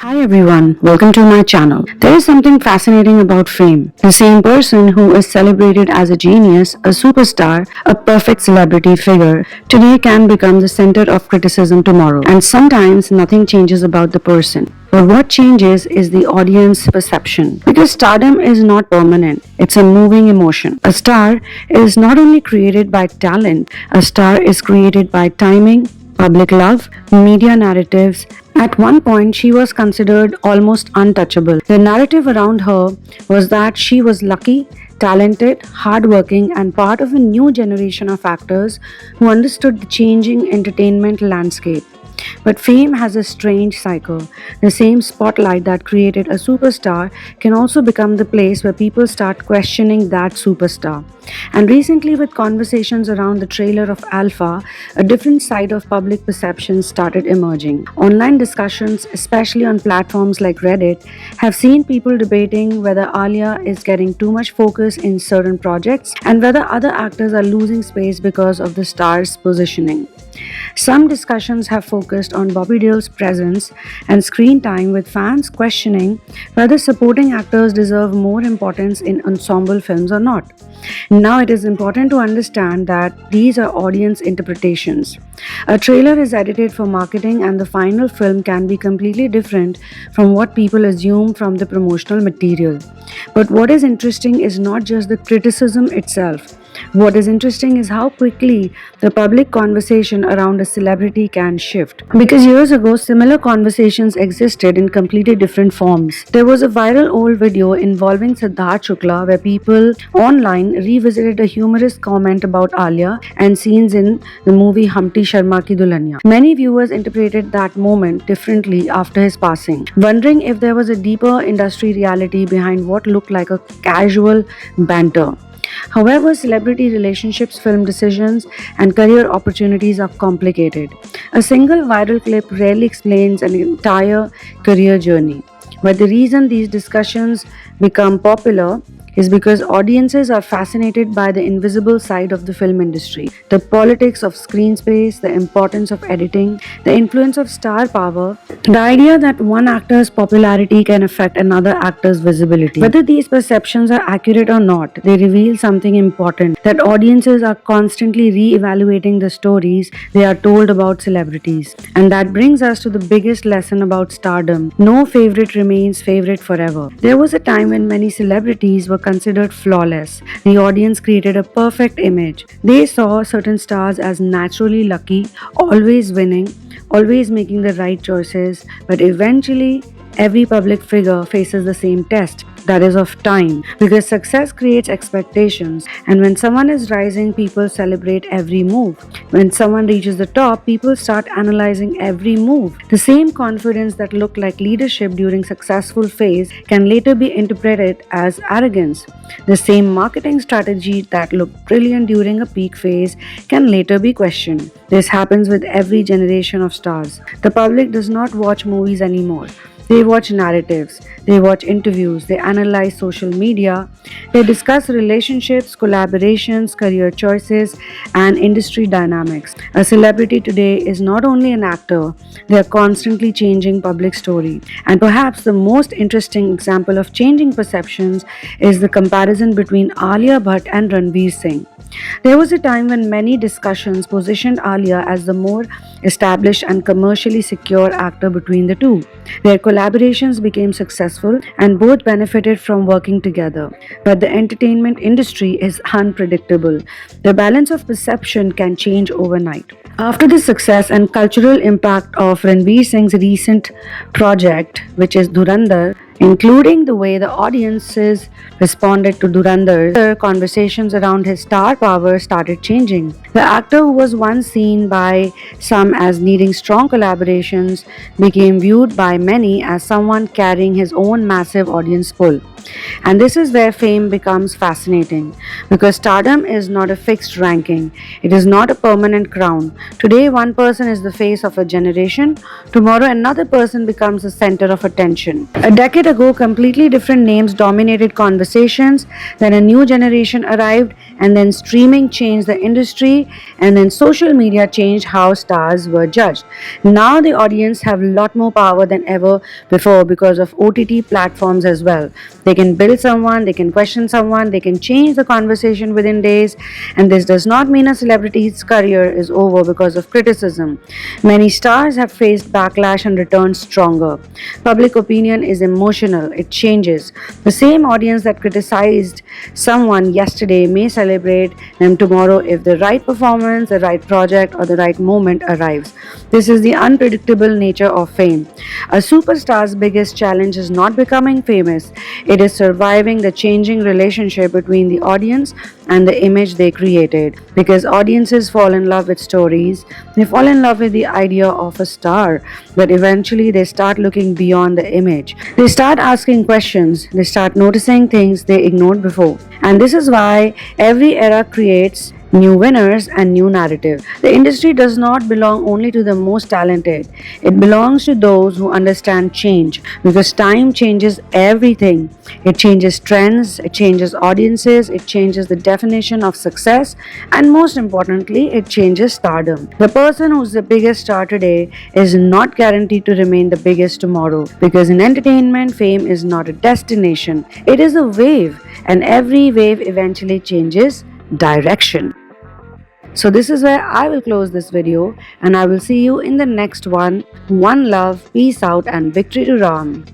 Hi everyone, welcome to my channel. There is something fascinating about fame. The same person who is celebrated as a genius, a superstar, a perfect celebrity figure, today can become the center of criticism tomorrow. And sometimes nothing changes about the person. But what changes is the audience perception. Because stardom is not permanent, it's a moving emotion. A star is not only created by talent, a star is created by timing, public love, media narratives. At one point, she was considered almost untouchable. The narrative around her was that she was lucky, talented, hardworking, and part of a new generation of actors who understood the changing entertainment landscape. But fame has a strange cycle. The same spotlight that created a superstar can also become the place where people start questioning that superstar. And recently, with conversations around the trailer of Alpha, a different side of public perception started emerging. Online discussions, especially on platforms like Reddit, have seen people debating whether Alia is getting too much focus in certain projects and whether other actors are losing space because of the star's positioning. Some discussions have focused on Bobby Deol's presence and screen time, with fans questioning whether supporting actors deserve more importance in ensemble films or not. Now, it is important to understand that these are audience interpretations. A trailer is edited for marketing, and the final film can be completely different from what people assume from the promotional material. But what is interesting is not just the criticism itself. What is interesting is how quickly the public conversation around a celebrity can shift. Because years ago, similar conversations existed in completely different forms. There was a viral old video involving Siddharth Shukla where people online revisited a humorous comment about Alia and scenes in the movie Humpty Sharma Ki Dulhania. Many viewers interpreted that moment differently after his passing, wondering if there was a deeper industry reality behind what looked like a casual banter. However, celebrity relationships, film decisions, and career opportunities are complicated. A single viral clip rarely explains an entire career journey. But the reason these discussions become popular is because audiences are fascinated by the invisible side of the film industry. The politics of screen space, the importance of editing, the influence of star power, the idea that one actor's popularity can affect another actor's visibility. Whether these perceptions are accurate or not, they reveal something important: that audiences are constantly re-evaluating the stories they are told about celebrities. And that brings us to the biggest lesson about stardom: no favorite remains favorite forever. There was a time when many celebrities were considered flawless. The audience created a perfect image. They saw certain stars as naturally lucky, always winning, always making the right choices, but eventually, every public figure faces the same test, that is of time, because success creates expectations, and when someone is rising, people celebrate every move. When someone reaches the top, people start analyzing every move. The same confidence that looked like leadership during successful phase can later be interpreted as arrogance. The same marketing strategy that looked brilliant during a peak phase can later be questioned. This happens with every generation of stars. The public does not watch movies anymore. They watch narratives, they watch interviews, they analyze social media, they discuss relationships, collaborations, career choices, and industry dynamics. A celebrity today is not only an actor, they are constantly changing public story. And perhaps the most interesting example of changing perceptions is the comparison between Alia Bhatt and Ranveer Singh. There was a time when many discussions positioned Alia as the more established and commercially secure actor between the two. Their collaborations became successful and both benefited from working together. But the entertainment industry is unpredictable. The balance of perception can change overnight. After the success and cultural impact of Ranveer Singh's recent project, which is Dhurandhar, including the way the audiences responded to Dhurandhar, the conversations around his star power started changing. The actor, who was once seen by some as needing strong collaborations, became viewed by many as someone carrying his own massive audience pull. And this is where fame becomes fascinating, because stardom is not a fixed ranking. It is not a permanent crown. Today, one person is the face of a generation. Tomorrow, another person becomes the center of attention. A decade ago, completely different names dominated conversations. Then a new generation arrived, and then streaming changed the industry. industry, and then social media changed how stars were judged. Now the audience have a lot more power than ever before because of OTT platforms as well. They can build someone, they can question someone, they can change the conversation within days, and this does not mean a celebrity's career is over because of criticism. Many stars have faced backlash and returned stronger. Public opinion is emotional, it changes. The same audience that criticized someone yesterday may celebrate them tomorrow if the right performance, the right project, or the right moment arrives. This is the unpredictable nature of fame. A superstar's biggest challenge is not becoming famous, it is surviving the changing relationship between the audience and the image they created. Because audiences fall in love with stories, they fall in love with the idea of a star, but eventually they start looking beyond the image. They start asking questions, they start noticing things they ignored before. And this is why every era creates new winners and new narrative. The industry does not belong only to the most talented. It belongs to those who understand change because time changes everything. It changes trends, it changes audiences, it changes the definition of success, and most importantly, it changes stardom. The person who's the biggest star today is not guaranteed to remain the biggest tomorrow because in entertainment, fame is not a destination. It is a wave, and every wave eventually changes direction. So this is where I will close this video and I will see you in the next one. One love, peace out and victory to Ram.